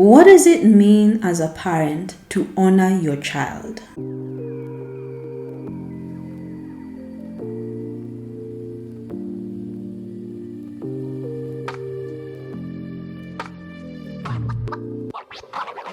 What does it mean as a parent to honor your child?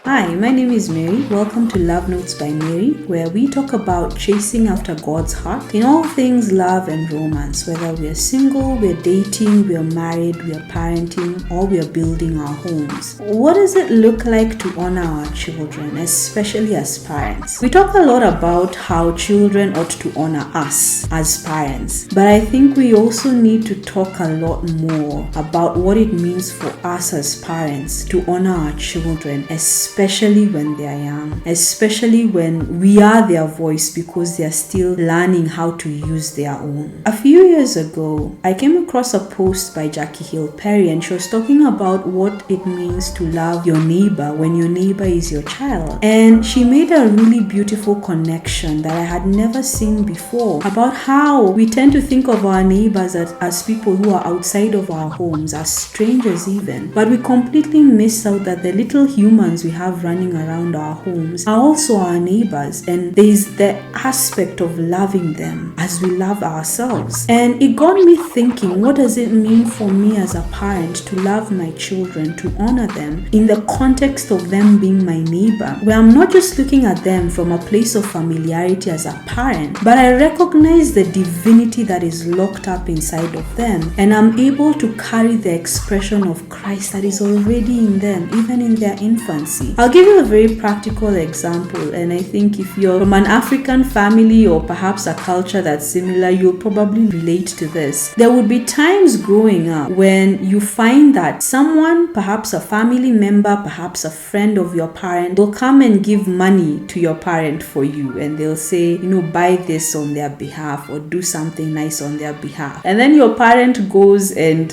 Hi, my name is Mary. Welcome to Love Notes by Mary, where we talk about chasing after God's heart in all things love and romance, whether we are single, we are dating, we are married, we are parenting, or we are building our homes. What does it look like to honor our children, especially as parents? We talk a lot about how children ought to honor us as parents, but I think we also need to talk a lot more about what it means for us as parents to honor our children, especially when they are young, especially when we are their voice because they are still learning how to use their own. A few years ago, I came across a post by Jackie Hill Perry, and she was talking about what it means to love your neighbor when your neighbor is your child. And she made a really beautiful connection that I had never seen before about how we tend to think of our neighbors as people who are outside of our homes, as strangers even, but we completely miss out that the little humans we have running around our homes are also our neighbors, and there is the aspect of loving them as we love ourselves. And it got me thinking, what does it mean for me as a parent to love my children, to honor them in the context of them being my neighbor, where I'm not just looking at them from a place of familiarity as a parent, but I recognize the divinity that is locked up inside of them, and I'm able to carry the expression of Christ that is already in them, even in their infancy. I'll give you a very practical example, and I think if you're from an African family or perhaps a culture that's similar, you'll probably relate to this. There would be times growing up when you find that someone, perhaps a family member, perhaps a friend of your parent, will come and give money to your parent for you, and they'll say, buy this on their behalf or do something nice on their behalf. And then your parent goes and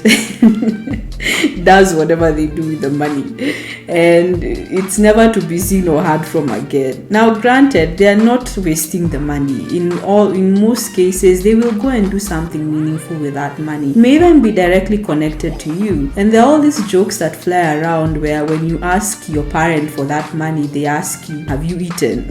does whatever they do with the money, and it's never to be seen or heard from again. Now granted, they are not wasting the money. In most cases, they will go and do something meaningful with that money. It may even be directly connected to you. And there are all these jokes that fly around where when you ask your parent for that money, they ask you, have you eaten?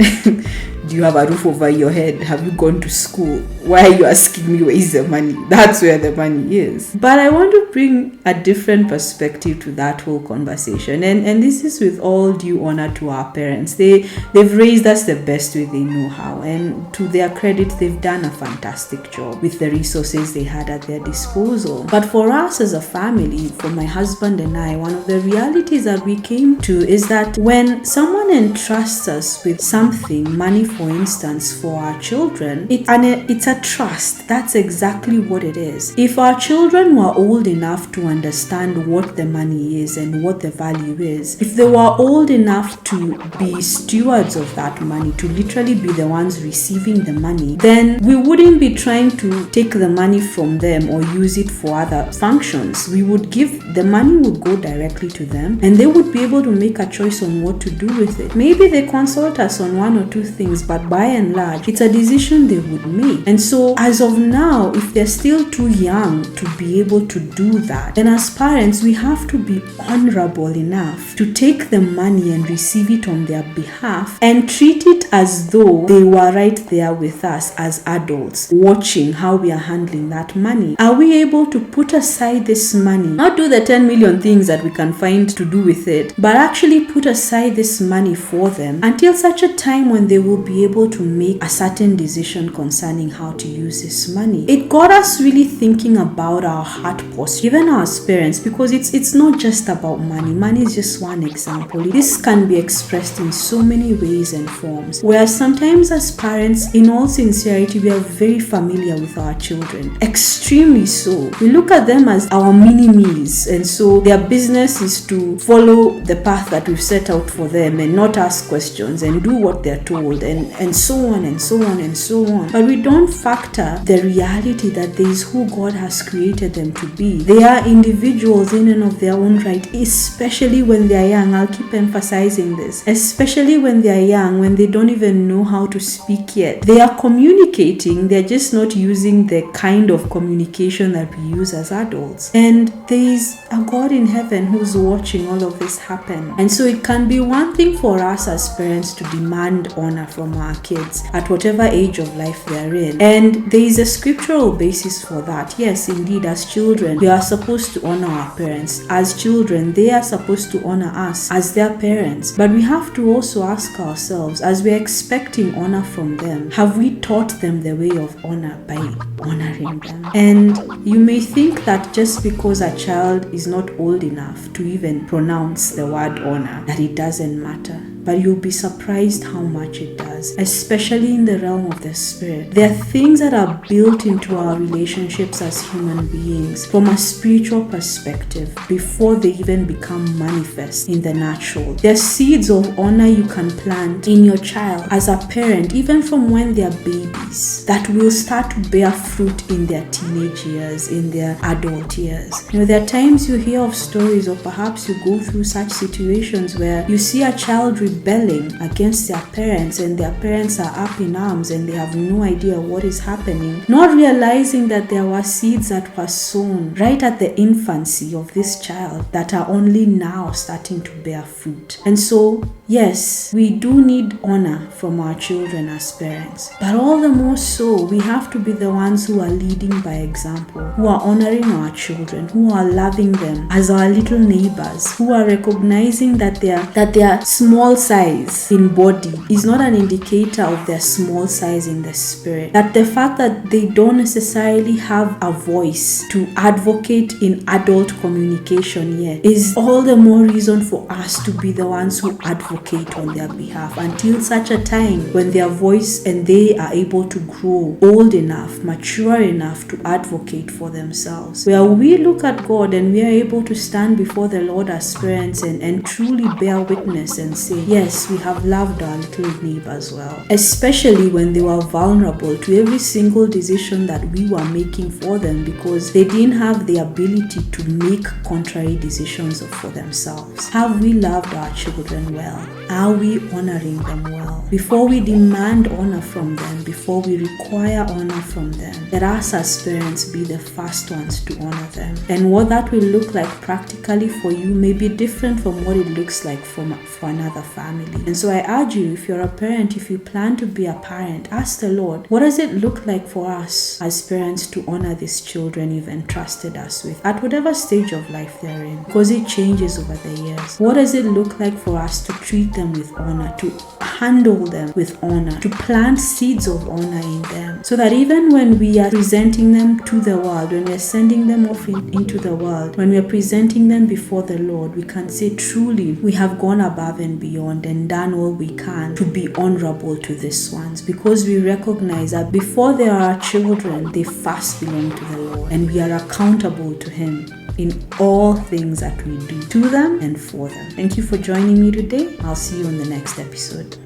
Do you have a roof over your head? Have you gone to school? Why are you asking me where is the money? That's where the money is. But I want to bring a different perspective to that whole conversation. And this is with all due honor to our parents. They've raised us the best way they know how. And to their credit, they've done a fantastic job with the resources they had at their disposal. But for us as a family, for my husband and I, one of the realities that we came to is that when someone entrusts us with something, money for instance, for our children, it's a trust. That's exactly what it is. If our children were old enough to understand what the money is and what the value is, if they were old enough to be stewards of that money, to literally be the ones receiving the money, then we wouldn't be trying to take the money from them or use it for other functions. The money would go directly to them, and they would be able to make a choice on what to do with it. Maybe they consult us on one or two things, but by and large, it's a decision they would make. And so as of now, if they're still too young to be able to do that, then as parents, we have to be honorable enough to take the money and receive it on their behalf and treat it as though they were right there with us as adults, watching how we are handling that money. Are we able to put aside this money, not do the 10 million things that we can find to do with it, but actually put aside this money for them until such a time when they will be able to make a certain decision concerning how to use this money? It got us really thinking about our heart posture, even as parents, because it's not just about money. Money is just one example. This can be expressed in so many ways and forms, where sometimes as parents, in all sincerity, we are very familiar with our children, extremely so. We look at them as our mini-me's, and so their business is to follow the path that we've set out for them, and and not ask questions and do what they're told and so on and so on and so on. But we don't factor the reality that there is who God has created them to be. They are individuals in and of their own right, especially when they're young. I'll keep emphasizing this. Especially when they're young, when they don't even know how to speak yet. They are communicating, they're just not using the kind of communication that we use as adults. And there is a God in heaven who's watching all of this happen. And so it can be one thing for us as parents to demand honor from our kids at whatever age of life they're in. And there is a scriptural basis for that. Yes, indeed, as children, we are supposed to honor our parents. As children, they are supposed to honor us as their parents. But we have to also ask ourselves, as we're expecting honor from them, have we taught them the way of honor by honoring them? And you may think that just because a child is not old enough to even pronounce the word honor, that it doesn't matter. But you'll be surprised how much it does, especially in the realm of the spirit. There are things that are built into our relationships as human beings from a spiritual perspective before they even become manifest in the natural. There are seeds of honor you can plant in your child as a parent, even from when they are babies, that will start to bear fruit in their teenage years, in their adult years. There are times you hear of stories, or perhaps you go through such situations where you see a child rebelling against their parents, and their parents are up in arms and they have no idea what is happening, not realizing that there were seeds that were sown right at the infancy of this child that are only now starting to bear fruit. And so, yes, we do need honor from our children as parents, but all the more so, we have to be the ones who are leading by example, who are honoring our children, who are loving them as our little neighbors, who are recognizing that their small size in body is not an indicator of their small size in the spirit. That the fact that they don't necessarily have a voice to advocate in adult communication yet is all the more reason for us to be the ones who advocate on their behalf until such a time when their voice and they are able to grow old enough, mature enough to advocate for themselves. Where we look at God and we are able to stand before the Lord as parents and truly bear witness and say, yes, we have loved our little neighbors well, especially when they were vulnerable to every single decision that we were making for them because they didn't have the ability to make contrary decisions for themselves. Have we loved our children well? Are we honoring them well? Before we demand honor from them, before we require honor from them, let us as parents be the first ones to honor them. And what that will look like practically for you may be different from what it looks like for another family. And so I urge you, if you're a parent, if you plan to be a parent, ask the Lord, what does it look like for us as parents to honor these children you've entrusted us with at whatever stage of life they're in? Because it changes over the years. What does it look like for us to treat them with honor, to handle them with honor, to plant seeds of honor in them, so that even when we are presenting them to the world, when we are sending them off into the world, when we are presenting them before the Lord, we can say truly we have gone above and beyond and done all we can to be honorable to these ones, because we recognize that before they are our children, they first belong to the Lord and we are accountable to Him in all things that we do to them and for them. Thank you for joining me today. I'll see you on the next episode.